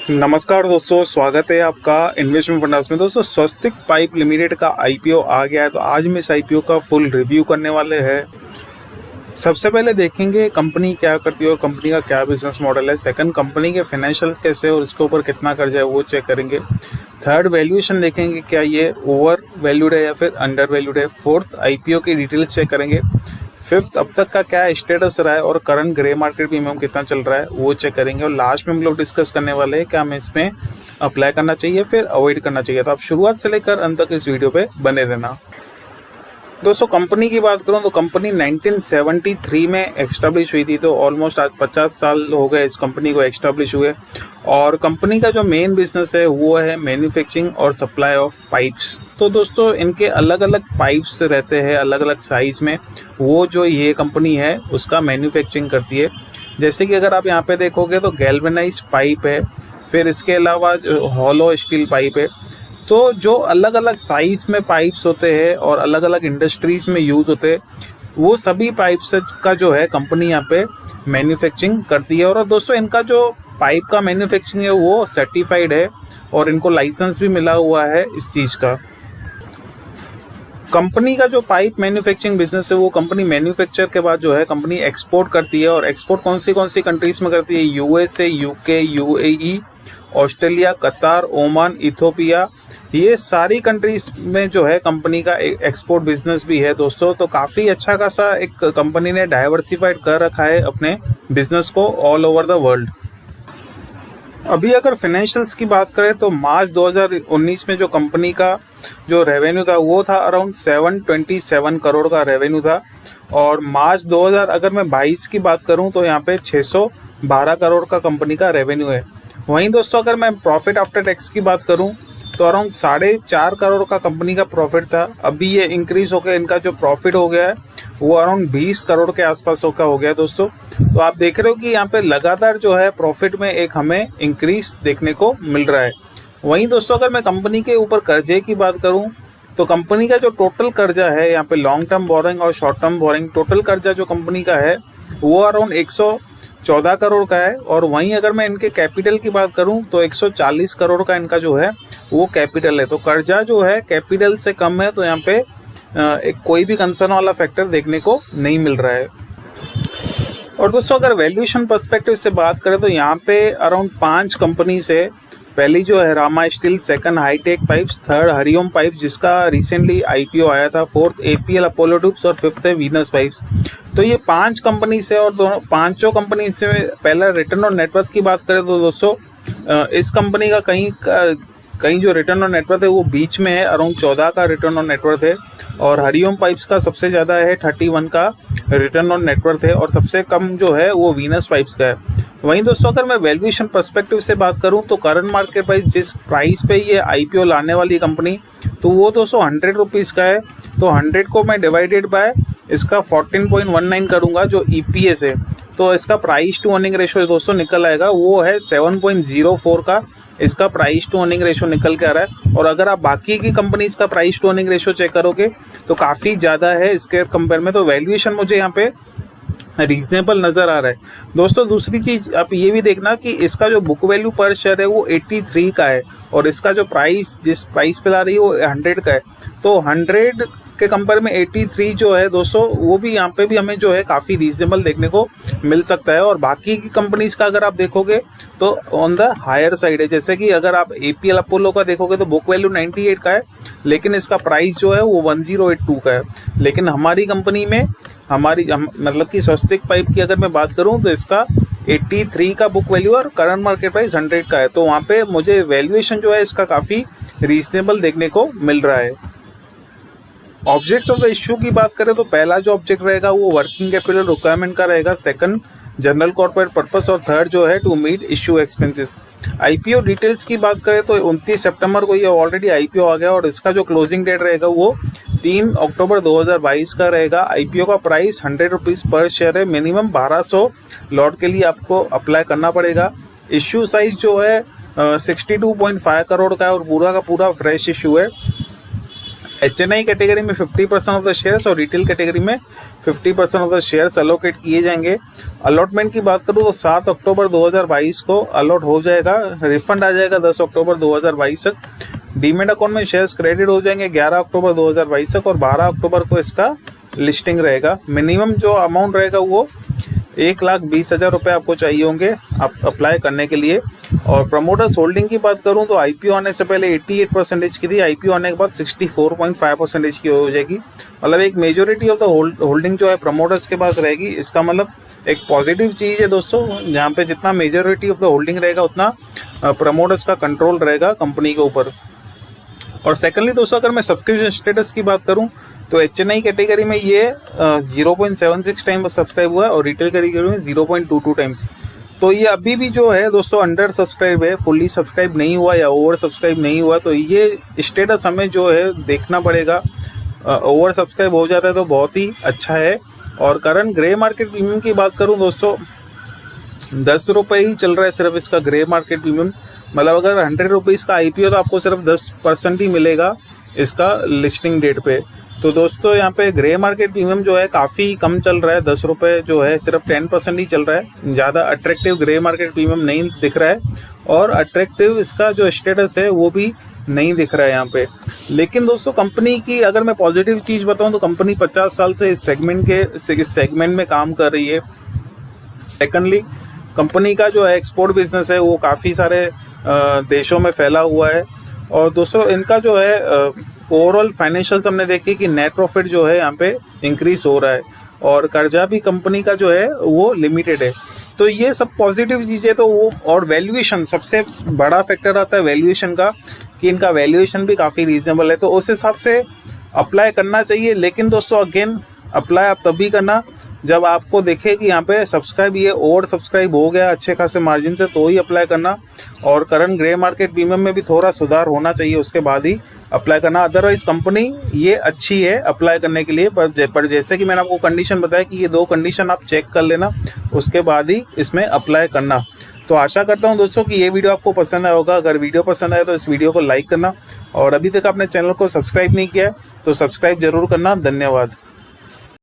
नमस्कार दोस्तों, स्वागत है आपका इन्वेस्टमेंट फंडास में। दोस्तों, स्वस्तिक पाइप लिमिटेड का आईपीओ आ गया है, तो आज हम इस आईपीओ का फुल रिव्यू करने वाले हैं। सबसे पहले देखेंगे कंपनी क्या करती है और कंपनी का क्या बिजनेस मॉडल है। सेकंड, कंपनी के फाइनेंशियल कैसे और इसके ऊपर कितना कर्जा है वो चेक करेंगे। थर्ड, वैल्यूएशन देखेंगे, क्या ये ओवर वैल्यूड है या फिर अंडर वैल्यूड है। फोर्थ, आईपीओ की डिटेल्स चेक करेंगे। फिफ्थ, अब तक का क्या स्टेटस रहा है और करंट ग्रे मार्केट प्रीमियम कितना चल रहा है वो चेक करेंगे। और लास्ट में हम लोग डिस्कस करने वाले हैं क्या हमें इसमें अप्लाई करना चाहिए फिर अवॉइड करना चाहिए। तो आप शुरुआत से लेकर अंत तक इस वीडियो पे बने रहना। दोस्तों, कंपनी की बात करूं तो कंपनी 1973 में एस्टेब्लिश हुई थी, तो ऑलमोस्ट आज 50 साल हो गए इस कंपनी को एस्टेब्लिश हुए। और कंपनी का जो मेन बिजनेस है वो है मैन्युफैक्चरिंग और सप्लाई ऑफ पाइप्स। तो दोस्तों, इनके अलग अलग पाइप्स रहते हैं अलग अलग साइज में, वो जो ये कंपनी है उसका मैन्युफैक्चरिंग करती है। जैसे कि अगर आप यहाँ पे देखोगे तो गैल्वेनाइज पाइप है, फिर इसके अलावा हॉलो स्टील पाइप है। तो जो अलग अलग साइज में पाइप्स होते हैं और अलग अलग इंडस्ट्रीज में यूज होते हैं, वो सभी पाइप्स का जो है कंपनी यहाँ पे मैन्युफैक्चरिंग करती है। और दोस्तों, इनका जो पाइप का मैन्युफैक्चरिंग है वो सर्टिफाइड है और इनको लाइसेंस भी मिला हुआ है इस चीज का। कंपनी का जो पाइप मैन्युफैक्चरिंग बिजनेस है वो कंपनी मैन्युफैक्चर के बाद जो है कंपनी एक्सपोर्ट करती है। और एक्सपोर्ट कौन सी कंट्रीज में करती है? यूएसए, यूके, यूएई, ऑस्ट्रेलिया, कतार, ओमान, इथोपिया, ये सारी कंट्रीज में जो है कंपनी का एक्सपोर्ट बिजनेस भी है दोस्तों। तो काफी अच्छा खासा एक कंपनी ने डाइवर्सिफाइड कर रखा है अपने बिजनेस को ऑल ओवर द वर्ल्ड। अभी अगर फाइनेंशियल्स की बात करें तो मार्च 2019 में जो कंपनी का जो रेवेन्यू था वो था अराउंड 727 करोड़ का रेवेन्यू था। और मार्च 2000 अगर मैं 22 की बात करूं तो यहाँ पे 612 करोड़ का कंपनी का रेवेन्यू है। वहीं दोस्तों, अगर मैं प्रॉफिट आफ्टर टैक्स की बात करूं तो अराउंड 4.5 करोड़ का कंपनी का प्रॉफिट था। अभी ये इंक्रीज होकर इनका जो प्रॉफिट हो गया है वो अराउंड 20 करोड़ के आसपास का हो गया है दोस्तों। तो आप देख रहे हो कि यहाँ पे लगातार जो है प्रॉफिट में एक हमें इंक्रीज देखने को मिल रहा है। वहीं दोस्तों, अगर मैं कंपनी के ऊपर कर्जे की बात करूं तो कंपनी का जो टोटल कर्जा है यहाँ पे लॉन्ग टर्म बोरिंग और शॉर्ट टर्म बोरिंग, टोटल कर्जा जो कंपनी का है वो अराउंड 114 करोड़ का है। और वहीं अगर मैं इनके कैपिटल की बात करूं तो 140 करोड़ का इनका जो है वो कैपिटल है। तो कर्जा जो है कैपिटल से कम है, तो यहाँ पे एक कोई भी कंसर्न वाला फैक्टर देखने को नहीं मिल रहा है। और दोस्तों, अगर वैल्यूएशन पर्सपेक्टिव से बात करें तो यहाँ पे अराउंड 5 कंपनी से, पहली जो है Rama steel, second hitech pipes, third Hariom pipes जिसका रिसेंटली आईपीओ आया था, फोर्थ एपीएल अपोलो ट्यूब्स और फिफ्थ है वीनस पाइप्स। तो ये 5 कंपनी से, और दोनों पांचों कंपनी से पहला रिटर्न ऑन नेटवर्थ की बात करें तो दोस्तों इस कंपनी का कहीं जो रिटर्न ऑन नेटवर्थ है वो बीच में है, अराउंड 14 का रिटर्न ऑन नेटवर्थ है। और हरिओम पाइप्स का सबसे ज्यादा है, 31 का रिटर्न ऑन नेटवर्थ है। और सबसे कम जो है वो वीनस पाइप्स का है। वहीं दोस्तों, अगर मैं वैल्यूएशन पर्सपेक्टिव से बात करूं तो करंट मार्केट प्राइस जिस प्राइस पे ये आईपीओ लाने वाली कंपनी, तो वो दोस्तों 100 रुपीज का है। तो 100 को मैं डिवाइडेड बाय इसका 14.19 करूंगा जो ईपीएस है, तो इसका प्राइस टू अर्निंग रेशियो दोस्तों निकल आएगा, वो है 7.04 का इसका प्राइस टू अर्निंग रेशियो निकल के आ रहा है। और अगर आप बाकी की कंपनीज का price to earning ratio check करोगे तो काफी ज्यादा है इसके कंपेयर में। तो वैल्यूएशन मुझे यहाँ पे रीजनेबल नजर आ रहा है दोस्तों। दूसरी चीज आप ये भी देखना कि इसका जो बुक वैल्यू पर शेयर है वो 83 का है और इसका जो प्राइस जिस प्राइस पे ला रही है वो 100 का है। तो 100 के कंपेयर में 83 जो है दोस्तों, वो भी यहाँ पे भी हमें जो है काफी रीजनेबल देखने को मिल सकता है। और बाकी की कंपनीज का अगर आप देखोगे तो ऑन द हायर साइड है। जैसे कि अगर आप एपीएल अपोलो का देखोगे तो बुक वैल्यू 98 का है, लेकिन इसका प्राइस जो है वो 1082 का है। लेकिन हमारी कंपनी में मतलब कि स्वस्तिक पाइप की अगर मैं बात करूं तो इसका 83 का बुक वैल्यू और करंट मार्केट प्राइस 100 का है। तो वहां पे मुझे वैल्यूएशन जो है इसका काफी रीजनेबल देखने को मिल रहा है। ऑब्जेक्ट्स ऑफ द इश्यू की बात करें तो पहला जो ऑब्जेक्ट रहेगा वो वर्किंग कैपिटल रिक्वायरमेंट का रहेगा, सेकंड जनरल कॉर्पोरेट पर्पस और थर्ड जो है to meet issue expenses. IPO details की बात करें तो 29 सितंबर को ये ऑलरेडी आईपीओ आ गया और इसका जो क्लोजिंग डेट रहेगा वो 3 अक्टूबर 2022 का रहेगा। आईपीओ का प्राइस 100 रुपीज पर शेयर है। मिनिमम 1200 लॉट के लिए आपको अप्लाई करना पड़ेगा। इश्यू साइज जो है 62.5 करोड़ का है और पूरा का पूरा फ्रेश इश्यू है। HNI कैटेगरी में 50% ऑफ द शेयर्स और रिटेल कैटेगरी में 50% ऑफ द शेयर्स अलोकेट किए जाएंगे। अलॉटमेंट की बात करूँ तो 7 अक्टूबर 2022 को अलॉट हो जाएगा, रिफंड आ जाएगा 10 अक्टूबर 2022 तक। डीमेट अकाउंट में शेयर्स क्रेडिट हो जाएंगे 11 अक्टूबर 2022 तक और 12 अक्टूबर को इसका लिस्टिंग रहेगा। मिनिमम जो अमाउंट रहेगा वो 1,20,000 रुपये आपको चाहिए होंगे आप अप्लाई करने के लिए। और प्रमोटर्स होल्डिंग की बात करूं तो आईपीओ आने से पहले 88% की थी, आईपीओ आने के बाद 64.5% की हो जाएगी। मतलब एक मेजोरिटी ऑफ द होल्डिंग जो है प्रमोटर्स के पास रहेगी। इसका मतलब एक पॉजिटिव चीज़ है दोस्तों, जहाँ पे जितना मेजोरिटी ऑफ द होल्डिंग रहेगा उतना प्रमोटर्स का कंट्रोल रहेगा कंपनी के ऊपर। और सेकेंडली दोस्तों, अगर मैं सब्सक्रिप्शन स्टेटस की बात करूं तो HNI कैटेगरी में ये 0.76 टाइम सब्सक्राइब हुआ है और रिटेल कैटेगरी में 0.22 टाइम्स। तो ये अभी भी जो है दोस्तों अंडर सब्सक्राइब है, फुल्ली सब्सक्राइब नहीं हुआ या ओवर सब्सक्राइब नहीं हुआ। तो ये स्टेटस हमें जो है देखना पड़ेगा। ओवर सब्सक्राइब हो जाता है तो बहुत ही अच्छा है। और करंट ग्रे मार्केट प्रीमियम की बात करूं दोस्तों, 10 रुपये ही चल रहा है सिर्फ इसका ग्रे मार्केट प्रीमियम। मतलब अगर 100 रुपीज़ का आईपीओ तो आपको सिर्फ 10% ही मिलेगा इसका लिस्टिंग डेट पे। तो दोस्तों यहाँ पे ग्रे मार्केट प्रीमियम जो है काफ़ी कम चल रहा है, 10 रुपये जो है सिर्फ 10% ही चल रहा है। ज़्यादा अट्रैक्टिव ग्रे मार्केट प्रीमियम नहीं दिख रहा है और अट्रैक्टिव इसका जो स्टेटस है वो भी नहीं दिख रहा है यहाँ पे। लेकिन दोस्तों कंपनी की अगर मैं पॉजिटिव चीज़ बताऊँ तो कंपनी 50 साल से इस सेगमेंट में काम कर रही है। सेकेंडली कंपनी का जो है एक्सपोर्ट बिजनेस है वो काफ़ी सारे देशों में फैला हुआ है। और दोस्तों इनका जो है ओवरऑल फाइनेंशियल्स हमने देखे कि नेट प्रॉफिट जो है यहाँ पे इंक्रीज हो रहा है और कर्जा भी कंपनी का जो है वो लिमिटेड है। तो ये सब पॉजिटिव चीज़ें तो वो, और वैल्यूएशन सबसे बड़ा फैक्टर आता है वैल्यूएशन का, कि इनका वैल्यूएशन भी काफ़ी रीजनेबल है। तो उस हिसाब से अप्लाई करना चाहिए। लेकिन दोस्तों अगेन अप्लाई आप तभी करना जब आपको देखे कि यहाँ पे सब्सक्राइब ये ओवर सब्सक्राइब हो गया अच्छे खासे मार्जिन से, तो ही अप्लाई करना। और करंट ग्रे मार्केट प्रीमियम में भी थोड़ा सुधार होना चाहिए, उसके बाद ही अप्लाई करना। अदरवाइज कंपनी ये अच्छी है अप्लाई करने के लिए, पर जैसे कि मैंने आपको कंडीशन बताया कि ये 2 कंडीशन आप चेक कर लेना, उसके बाद ही इसमें अप्लाई करना। तो आशा करता हूं दोस्तों कि ये वीडियो आपको पसंद आया होगा। अगर वीडियो पसंद आया तो इस वीडियो को लाइक करना और अभी तक आपने चैनल को सब्सक्राइब नहीं किया है तो सब्सक्राइब जरूर करना। धन्यवाद।